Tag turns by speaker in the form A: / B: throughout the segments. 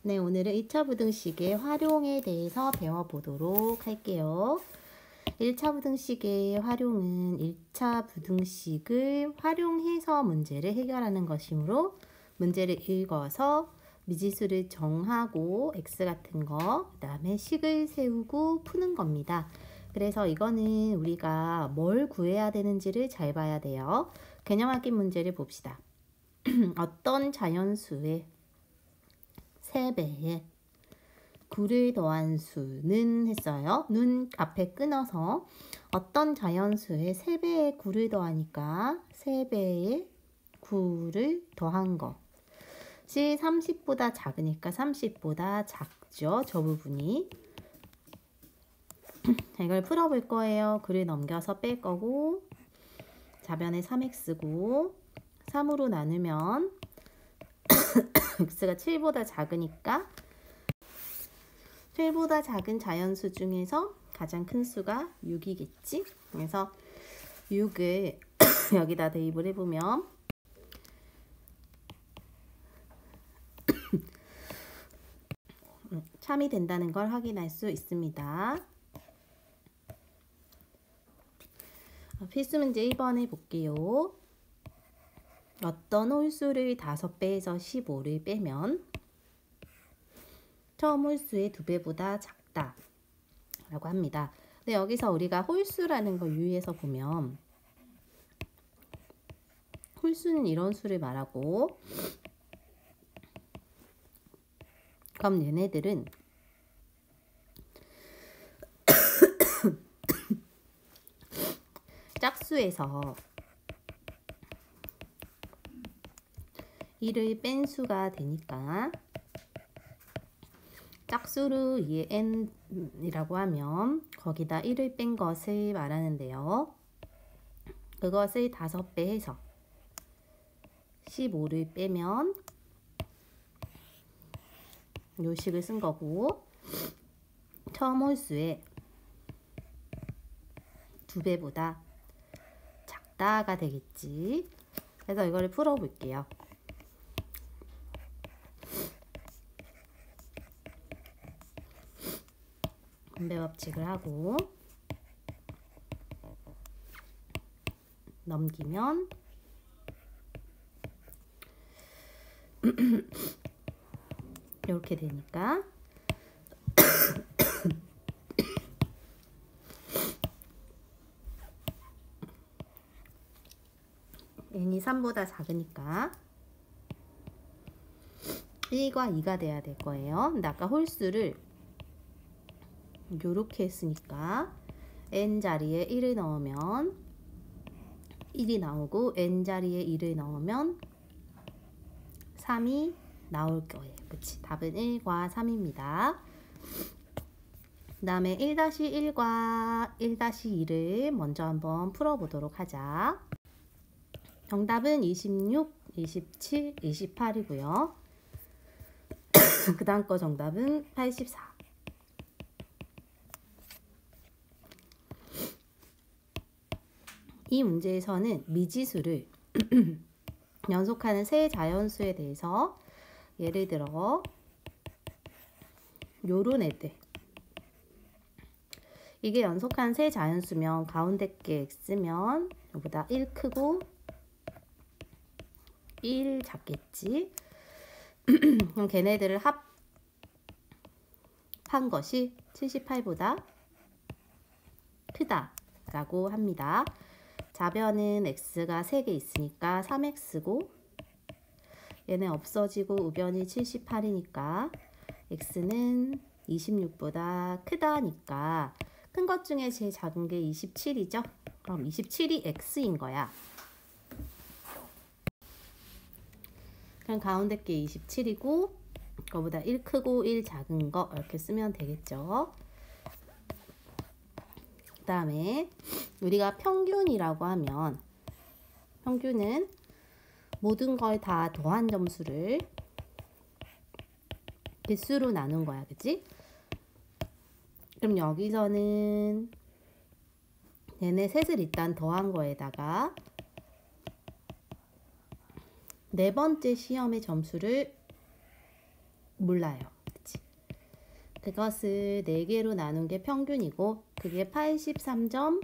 A: 네, 오늘은 2차 부등식의 활용에 대해서 배워보도록 할게요. 1차 부등식의 활용은 1차 부등식을 활용해서 문제를 해결하는 것이므로 문제를 읽어서 미지수를 정하고 x 같은 거, 그 다음에 식을 세우고 푸는 겁니다. 그래서 이거는 우리가 뭘 구해야 되는지를 잘 봐야 돼요. 개념학기 문제를 봅시다. 어떤 자연수의 3배에 9를 더한 수는 했어요. 눈 앞에 끊어서 어떤 자연수의 3배에 9를 더하니까 3배에 9를 더한 것이 30보다 작으니까 30보다 작죠. 저 부분이. 이걸 풀어볼 거예요. 9를 넘겨서 뺄 거고 자변에 3x고 3으로 나누면 x가 7보다 작으니까 7보다 작은 자연수 중에서 가장 큰 수가 6이겠지? 그래서 6을 여기다 대입을 해보면 참이 된다는 걸 확인할 수 있습니다. 필수 문제 1번을 볼게요. 어떤 홀수를 5배에서 15를 빼면 처음 홀수의 2배보다 작다 라고 합니다. 근데 여기서 우리가 홀수라는 걸 유의해서 보면 홀수는 이런 수를 말하고 그럼 얘네들은 짝수에서 1을 뺀 수가 되니까 짝수로 이에 n이라고 하면 거기다 1을 뺀 것을 말하는데요. 그것을 5배 해서 15를 빼면 요 식을 쓴 거고 처음 홀수의 2배보다 작다가 되겠지. 그래서 이거를 풀어볼게요. 분배 법칙을 하고 넘기면 이렇게 되니까 n이 3보다 작으니까 1과 2가 돼야 될 거예요. 근데 아까 홀수를 요렇게 했으니까 n 자리에 1을 넣으면 1이 나오고 n 자리에 1을 넣으면 3이 나올 거예요. 그치? 답은 1과 3입니다. 그 다음에 1-1과 1-2를 먼저 한번 풀어보도록 하자. 정답은 26, 27, 28이고요. 그 다음 거 정답은 84. 이 문제에서는 미지수를 연속하는 세 자연수에 대해서 예를 들어 요런 애들 이게 연속한 세 자연수면 가운데 게 x면 이거보다 1 크고 1 작겠지. 그럼 걔네들을 합한 것이 78보다 크다 라고 합니다. 자변은 x가 3개 있으니까 3x고 얘네 없어지고 우변이 78이니까 x는 26보다 크다니까 큰 것 중에 제일 작은 게 27이죠. 그럼 27이 x인 거야. 그럼 가운데 게 27이고 그거보다 1 크고 1 작은 거 이렇게 쓰면 되겠죠. 그 다음에 우리가 평균이라고 하면 평균은 모든 걸 다 더한 점수를 개수로 나눈 거야. 그치? 그럼 여기서는 얘네 셋을 일단 더한 거에다가 네 번째 시험의 점수를 몰라요. 그것을 4개로 나눈 게 평균이고 그게 83점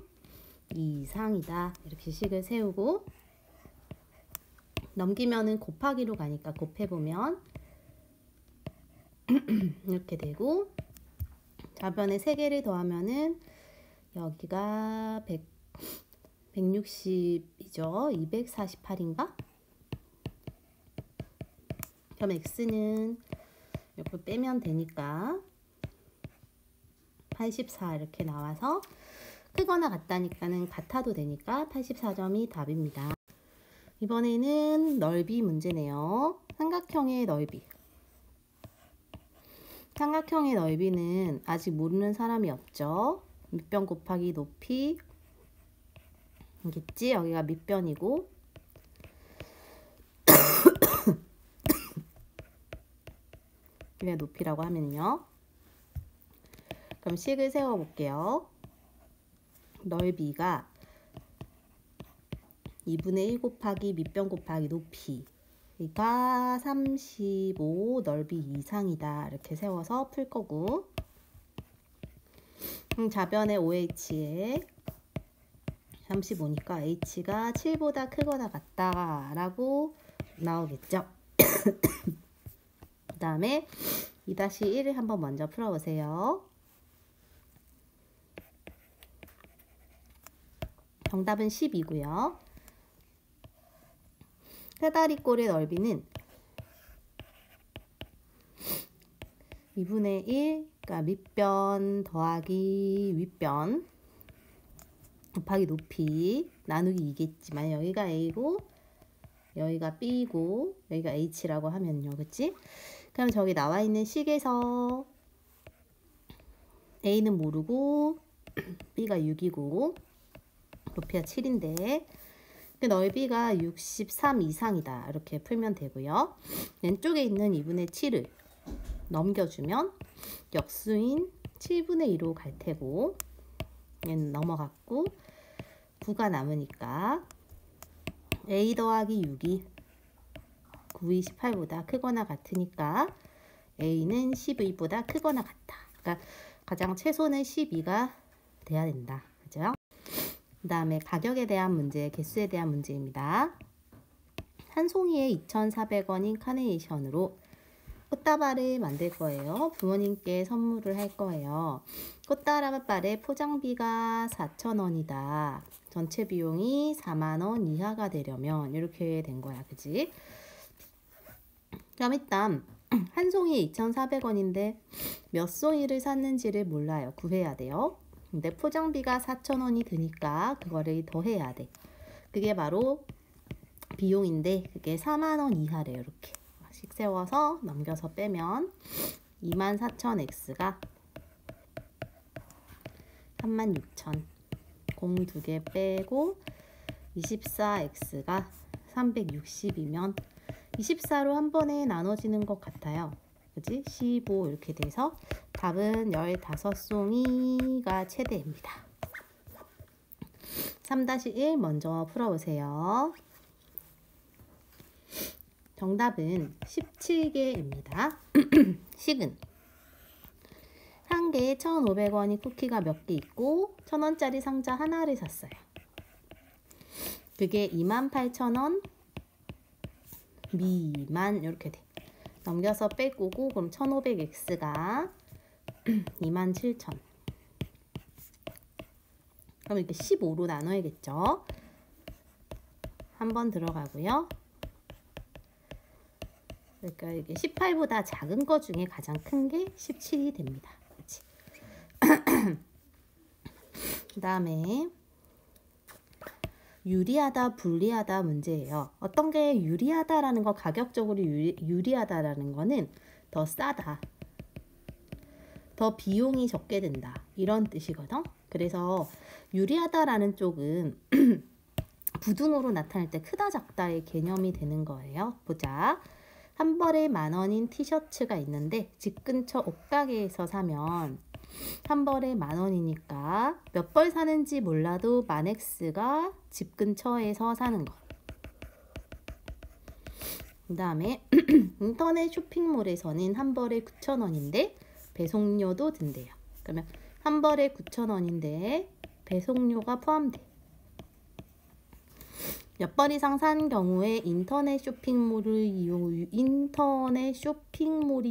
A: 이상이다. 이렇게 식을 세우고 넘기면은 곱하기로 가니까 곱해보면 이렇게 되고 좌변에 3개를 더하면은 여기가 160이죠. 248인가? 그럼 x는 이렇게 빼면 되니까 84 이렇게 나와서 크거나 같다니까는 같아도 되니까 84점이 답입니다. 이번에는 넓이 문제네요. 삼각형의 넓이. 삼각형의 넓이는 아직 모르는 사람이 없죠. 밑변 곱하기 높이 겠지? 여기가 밑변이고 여기가 높이라고 하면요. 그럼 식을 세워볼게요. 넓이가 2분의 1 곱하기 밑변 곱하기 높이가 35 넓이 이상이다. 이렇게 세워서 풀 거고 좌변에 OH에 35니까 H가 7보다 크거나 같다 라고 나오겠죠. 그 다음에 2-1을 한번 먼저 풀어보세요. 정답은 10이고요. 사다리꼴의 넓이는 2분의 1, 그러니까 밑변 더하기 윗변 곱하기 높이 나누기 2겠지만 여기가 A고 여기가 B고 여기가 H라고 하면요. 그치? 그럼 저기 나와 있는 식에서 A는 모르고 B가 6이고 높이가 7인데 그 넓이가 63 이상이다. 이렇게 풀면 되고요. 왼쪽에 있는 2분의 7을 넘겨주면 역수인 7분의 2로 갈 테고 얘는 넘어갔고 9가 남으니까 A 더하기 6이 9이 18보다 크거나 같으니까 A는 12보다 크거나 같다. 그러니까 가장 최소는 12가 돼야 된다. 그죠? 그 다음에 가격에 대한 문제, 개수에 대한 문제입니다. 한 송이에 2,400원인 카네이션으로 꽃다발을 만들 거예요. 부모님께 선물을 할 거예요. 꽃다발의 포장비가 4,000원이다. 전체 비용이 4만원 이하가 되려면 이렇게 된 거야. 그지? 그럼 일단 한 송이에 2,400원인데 몇 송이를 샀는지를 몰라요. 구해야 돼요. 근데 포장비가 4,000원이 드니까 그거를 더해야 돼. 그게 바로 비용인데 그게 4만원 이하래요. 이렇게 식 세워서 넘겨서 빼면 24,000x가 36,000 공 2개 빼고 24x가 360이면 24로 한 번에 나눠지는 것 같아요. 그지? 15 이렇게 돼서 답은 15송이가 최대입니다. 3-1 먼저 풀어보세요. 정답은 17개입니다. 식은 한 개에 1,500원이 쿠키가 몇 개 있고 1,000원짜리 상자 하나를 샀어요. 그게 28,000원 미만 이렇게 돼. 넘겨서 빼고고 그럼 1,500x가 27,000. 그럼 이렇게 15로 나눠야겠죠. 한 번 들어가고요. 그러니까 이게 18보다 작은 거 중에 가장 큰 게 17이 됩니다. 그치? 그 다음에 유리하다, 불리하다 문제예요. 어떤 게 유리하다라는 거, 가격적으로 유리하다라는 거는 더 싸다, 더 비용이 적게 든다 이런 뜻이거든. 그래서 유리하다라는 쪽은 부등호로 나타낼 때 크다 작다의 개념이 되는 거예요. 보자. 한 벌에 10,000원인 티셔츠가 있는데 집 근처 옷가게에서 사면 한 벌에 10,000원이니까 몇 벌 사는지 몰라도 만X가 집 근처에서 사는 거. 그 다음에 인터넷 쇼핑몰에서는 한 벌에 9,000원인데 배송료도 든대요. 그러면 한 벌에 9,000원인데 배송료가 포함돼. 몇 번 이상 산 경우에 인터넷 쇼핑몰이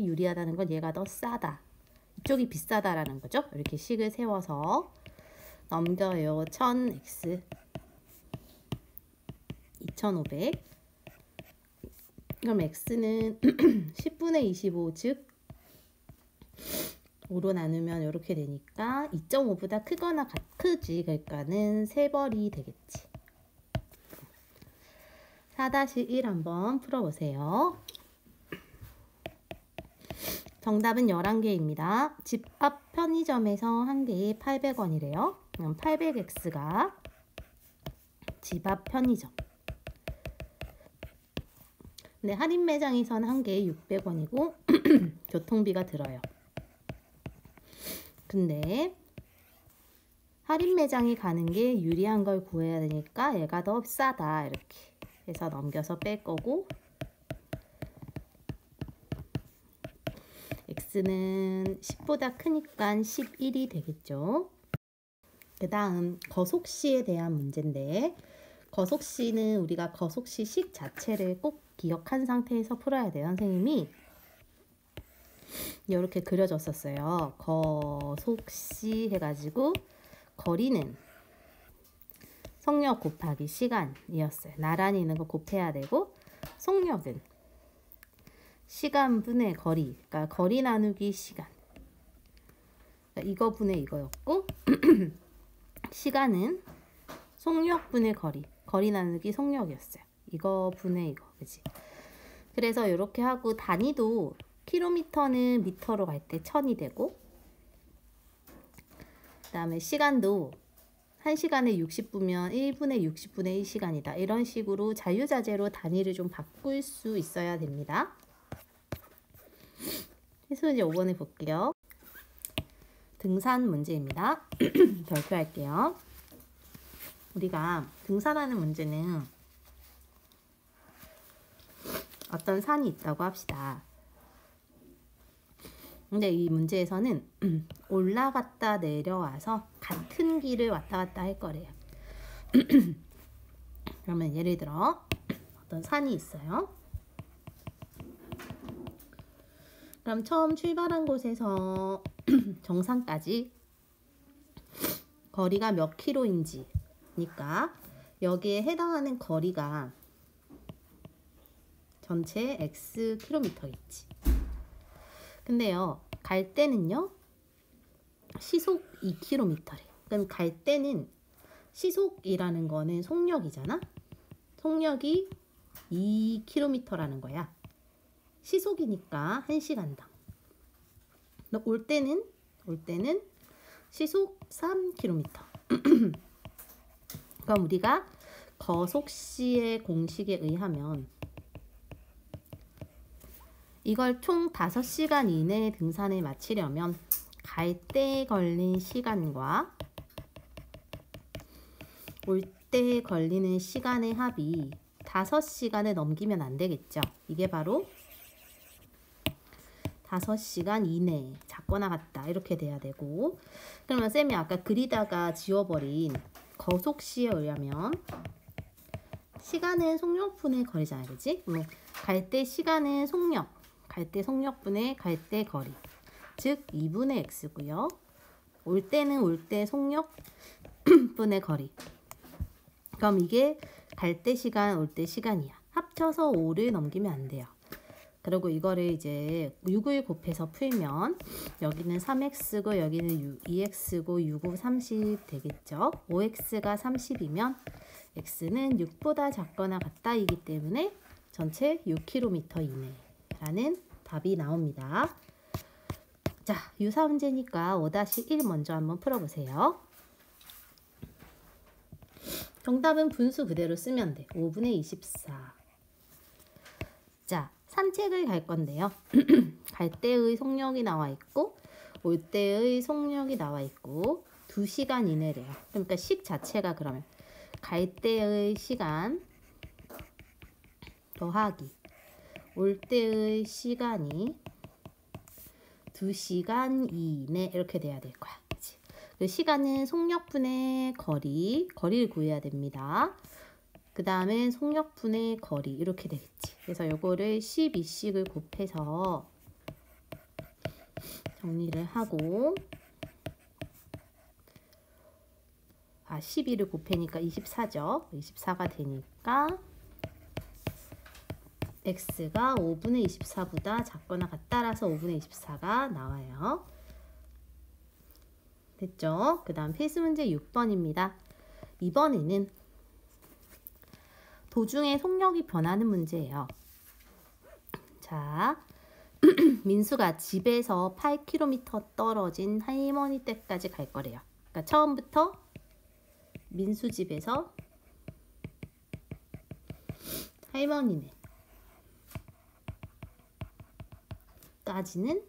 A: 유리하다는 건 얘가 더 싸다. 이쪽이 비싸다라는 거죠. 이렇게 식을 세워서 넘겨요. 1000x 2500. 그럼 x는 10분의 25, 즉 5로 나누면 이렇게 되니까 2.5보다 크거나 크지. 그러니까는 3벌이 되겠지. 4-1 한번 풀어보세요. 정답은 11개입니다. 집 앞 편의점에서 한 개에 800원이래요. 그럼 800x가 집 앞 편의점. 근데 할인 매장에서는 한 개에 600원이고 교통비가 들어요. 근데 할인 매장에 가는 게 유리한 걸 구해야 되니까 얘가 더 싸다. 이렇게 해서 넘겨서 뺄 거고, x는 10보다 크니까 11이 되겠죠. 그 다음 거속시에 대한 문제인데, 거속시는 우리가 거속시 식 자체를 꼭 기억한 상태에서 풀어야 돼요. 선생님이 이렇게 그려줬었어요. 거속시 해가지고 거리는 속력 곱하기 시간이었어요. 나란히 있는 거 곱해야 되고, 속력은 시간 분의 거리, 그러니까 거리 나누기 시간, 그러니까 이거 분의 이거였고 시간은 속력 분의 거리, 거리 나누기 속력이었어요. 이거 분의 이거, 그치? 그래서 이렇게 하고 단위도 킬로미터는 미터로 갈 때 1000이 되고, 그 다음에 시간도 1시간에 60분면 1분에 60분의 1시간이다. 이런 식으로 자유자재로 단위를 좀 바꿀 수 있어야 됩니다. 해서 이제 5번에 볼게요. 등산 문제입니다. 발표할게요. 우리가 등산하는 문제는 어떤 산이 있다고 합시다. 근데 이 문제에서는 올라갔다 내려와서 같은 길을 왔다 갔다 할 거래요. 그러면 예를 들어 어떤 산이 있어요. 그럼 처음 출발한 곳에서 정상까지 거리가 몇 킬로인지니까 여기에 해당하는 거리가 전체 x 킬로미터겠지. 근데요, 갈 때는요, 시속 2km래. 그럼 갈 때는 시속이라는 거는 속력이잖아. 속력이 2km라는 거야. 시속이니까 1시간당. 올 때는 시속 3km. 그럼 우리가 거속시의 공식에 의하면 이걸 총 5시간 이내에 등산을 마치려면 갈 때 걸린 시간과 올 때 걸리는 시간의 합이 5시간을 넘기면 안 되겠죠. 이게 바로 5시간 이내, 작거나 같다 이렇게 돼야 되고, 그러면 쌤이 아까 그리다가 지워버린 거속시에 의하면 시간은 속력분의 거리잖아요. 그치? 갈 때 시간은 속력, 갈 때 속력분의 갈 때 거리, 즉 2분의 x고요. 올 때는 올 때 속력분의 거리. 그럼 이게 갈 때 시간, 올 때 시간이야. 합쳐서 5를 넘기면 안 돼요. 그리고 이거를 이제 6을 곱해서 풀면 여기는 3x고 여기는 2x고 6, 5, 30 되겠죠. 5x가 30이면 x는 6보다 작거나 같다이기 때문에 전체 6km 이내라는 답이 나옵니다. 자, 유사 문제니까 5-1 먼저 한번 풀어보세요. 정답은 분수 그대로 쓰면 돼. 5분의 24. 자, 산책을 갈 건데요. 갈 때의 속력이 나와 있고 올 때의 속력이 나와 있고 2시간 이내래요. 그러니까 식 자체가 그러면 갈 때의 시간 더하기 올 때의 시간이 2시간 이내 이렇게 돼야 될 거야. 그치? 그 시간은 속력분의 거리를 구해야 됩니다. 그 다음에 속력분의 거리 이렇게 되겠지. 그래서 요거를 12씩을 곱해서 정리를 하고 12를 곱하니까 24죠. 24가 되니까 x가 5분의 24보다 작거나 같다라서 5분의 24가 나와요. 됐죠? 그 다음 필수 문제 6번입니다. 이번에는 도중에 속력이 변하는 문제예요. 자, 민수가 집에서 8km 떨어진 할머니 댁까지 갈 거래요. 그러니까 처음부터 민수 집에서 할머니네 까지는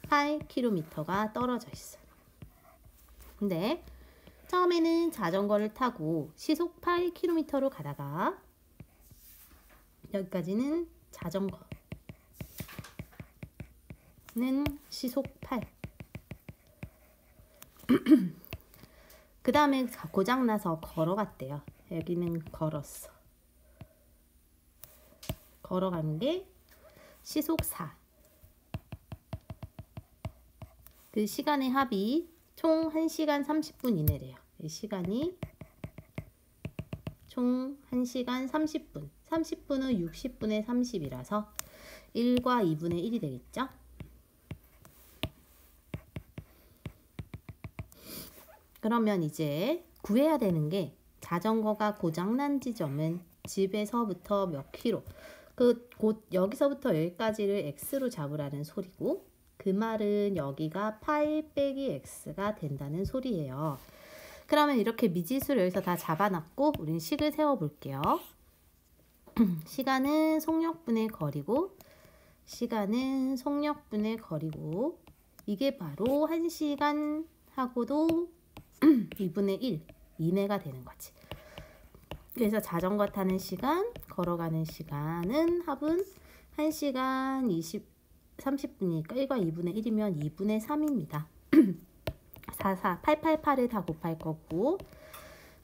A: 8km가 떨어져 있어. 근데 처음에는 자전거를 타고 시속 8km로 가다가 여기까지는 자전거는 시속 8. 그 다음에 고장나서 걸어갔대요. 여기는 걸었어. 걸어간 게 시속 4. 그 시간의 합이 총 1시간 30분 이내래요. 이 시간이 총 1시간 30분. 30분은 60분의 30이라서 1과 2분의 1이 되겠죠? 그러면 이제 구해야 되는 게 자전거가 고장난 지점은 집에서부터 몇 킬로, 곧 여기서부터 여기까지를 x로 잡으라는 소리고, 그 말은 여기가 8 빼기 x가 된다는 소리예요. 그러면 이렇게 미지수를 여기서 다 잡아놨고 우린 식을 세워볼게요. 시간은 속력분의 거리고 시간은 속력분의 거리고 이게 바로 1시간 하고도 2분의 1 이내가 되는 거지. 그래서 자전거 타는 시간, 걸어가는 시간은 합은 1시간 30분이니까 1과 2분의 1이면 2분의 3입니다. 888을 다 곱할 거고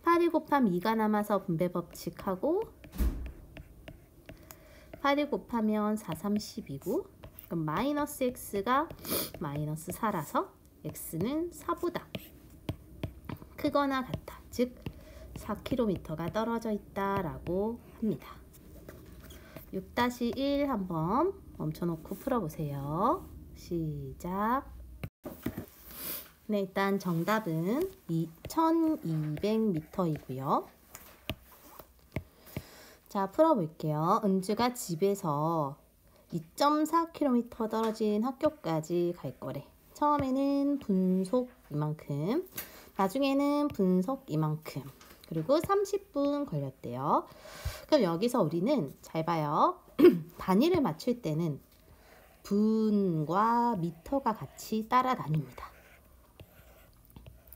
A: 8이 곱하면 2가 남아서 분배 법칙하고 8이 곱하면 4, 30이고 그럼 마이너스 x가 마이너스 4라서 x는 4보다 크거나 같아. 즉 4km가 떨어져 있다라고 합니다. 6-1 한번 멈춰놓고 풀어보세요. 시작. 네, 일단 정답은 2200m이고요. 자, 풀어볼게요. 은주가 집에서 2.4km 떨어진 학교까지 갈 거래. 처음에는 분속 이만큼, 나중에는 분속 이만큼, 그리고 30분 걸렸대요. 그럼 여기서 우리는 잘 봐요. 단위를 맞출 때는 분과 미터가 같이 따라다닙니다.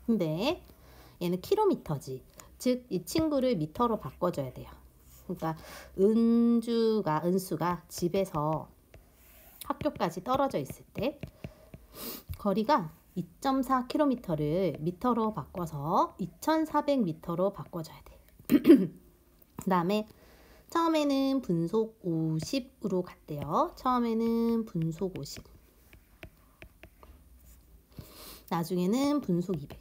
A: 근데 얘는 킬로미터지. 즉 이 친구를 미터로 바꿔줘야 돼요. 그러니까 은수가 집에서 학교까지 떨어져 있을 때 거리가 2.4km를 미터로 바꿔서 2400m로 바꿔줘야 돼. 그 다음에 처음에는 분속 50으로 갔대요. 처음에는 분속 50. 나중에는 분속 200.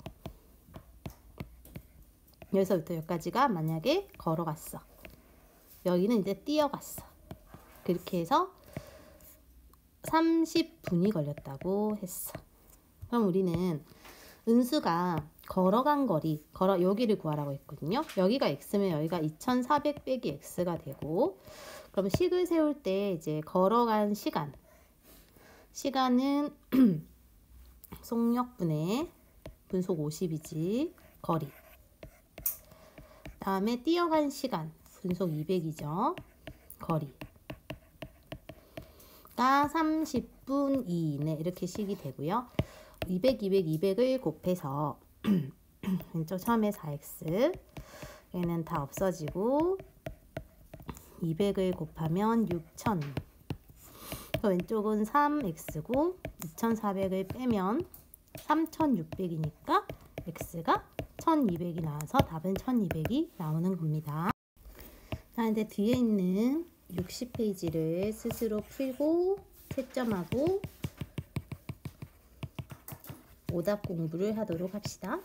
A: 여기서부터 여기까지가 만약에 걸어갔어. 여기는 이제 뛰어갔어. 그렇게 해서 30분이 걸렸다고 했어. 그럼 우리는 은수가 걸어간 거리, 여기를 구하라고 했거든요. 여기가 x면 여기가 2400 빼기 x가 되고, 그럼 식을 세울 때 이제 걸어간 시간은 속력분의 분속 50이지, 거리. 다음에 뛰어간 시간, 분속 200이죠, 거리. 가 30분 이내 이렇게 식이 되고요. 200, 200, 200을 곱해서 왼쪽 처음에 4x 얘는 다 없어지고 200을 곱하면 6000 왼쪽은 3x고 2400을 빼면 3600이니까 x가 1200이 나와서 답은 1200이 나오는 겁니다. 자, 이제 뒤에 있는 60페이지를 스스로 풀고 채점하고 오답 공부를 하도록 합시다.